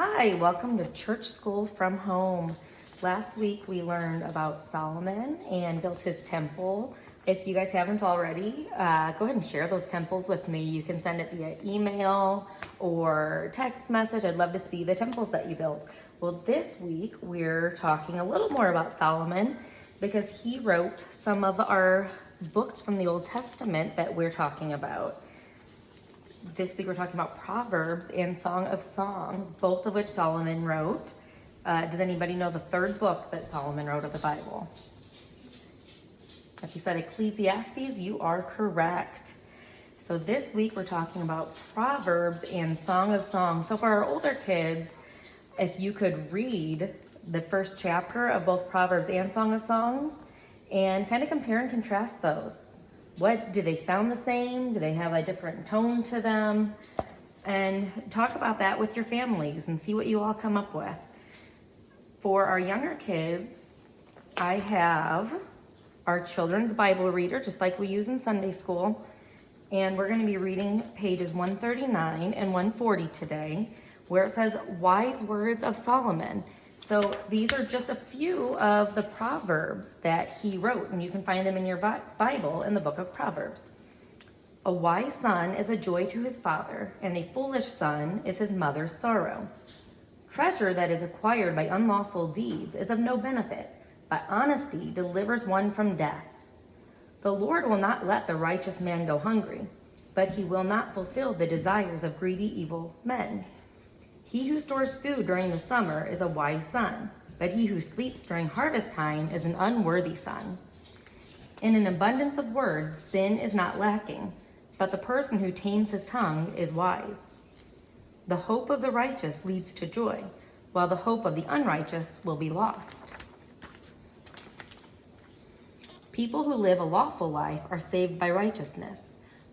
Hi, welcome to Church School from Home. Last week we learned about Solomon and built his temple. If you guys haven't already, go ahead and share those temples with me. You can send it via email or text message. I'd love to see the temples that you built. Well, this week we're talking a little more about Solomon because he wrote some of our books from the Old Testament that we're talking about. This week we're talking about Proverbs and Song of Songs, both of which Solomon wrote. Does anybody know the third book that Solomon wrote of the Bible? If you said Ecclesiastes, you are correct. So this week we're talking about Proverbs and Song of Songs. So for our older kids, if you could read the first chapter of both Proverbs and Song of Songs and kind of compare and contrast those. What, do they sound the same? Do they have a different tone to them? And talk about that with your families and see what you all come up with. For our younger kids, I have our children's Bible reader, just like we use in Sunday school. And we're going to be reading pages 139 and 140 today, where it says Wise Words of Solomon. So these are just a few of the Proverbs that he wrote, and you can find them in your Bible in the book of Proverbs. A wise son is a joy to his father, and a foolish son is his mother's sorrow. Treasure that is acquired by unlawful deeds is of no benefit, but honesty delivers one from death. The Lord will not let the righteous man go hungry, but he will not fulfill the desires of greedy evil men. He who stores food during the summer is a wise son, but he who sleeps during harvest time is an unworthy son. In an abundance of words, sin is not lacking, but the person who tames his tongue is wise. The hope of the righteous leads to joy, while the hope of the unrighteous will be lost. People who live a lawful life are saved by righteousness,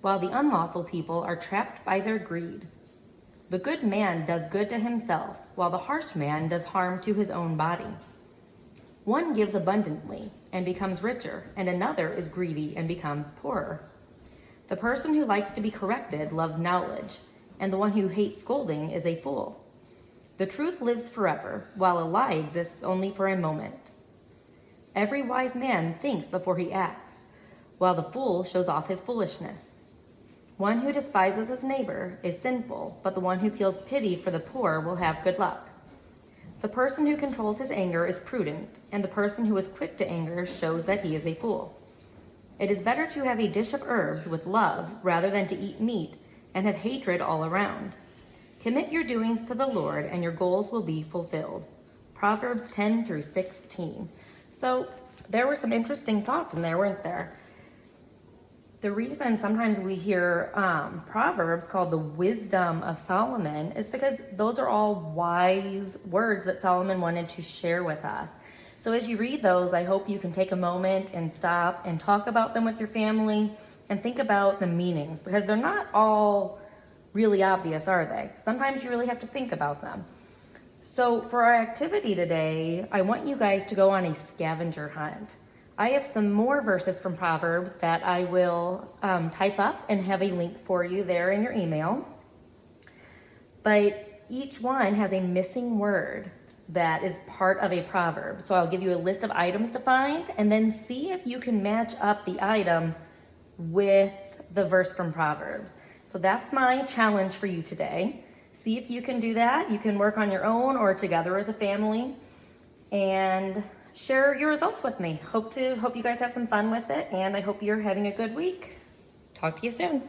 while the unlawful people are trapped by their greed. The good man does good to himself, while the harsh man does harm to his own body. One gives abundantly and becomes richer, and another is greedy and becomes poorer. The person who likes to be corrected loves knowledge, and the one who hates scolding is a fool. The truth lives forever, while a lie exists only for a moment. Every wise man thinks before he acts, while the fool shows off his foolishness. One who despises his neighbor is sinful, but the one who feels pity for the poor will have good luck. The person who controls his anger is prudent, and the person who is quick to anger shows that he is a fool. It is better to have a dish of herbs with love rather than to eat meat and have hatred all around. Commit your doings to the Lord, and your goals will be fulfilled. Proverbs 10 through 16. So there were some interesting thoughts in there, weren't there? The reason sometimes we hear Proverbs called the wisdom of Solomon is because those are all wise words that Solomon wanted to share with us. So as you read those, I hope you can take a moment and stop and talk about them with your family and think about the meanings, because they're not all really obvious, are they? Sometimes you really have to think about them. So for our activity today, I want you guys to go on a scavenger hunt. I have some more verses from Proverbs that I will type up and have a link for you there in your email. But each one has a missing word that is part of a proverb. So I'll give you a list of items to find and then see if you can match up the item with the verse from Proverbs. So that's my challenge for you today. See if you can do that. You can work on your own or together as a family and share your results with me. Hope you guys have some fun with it, and I hope you're having a good week. Talk to you soon.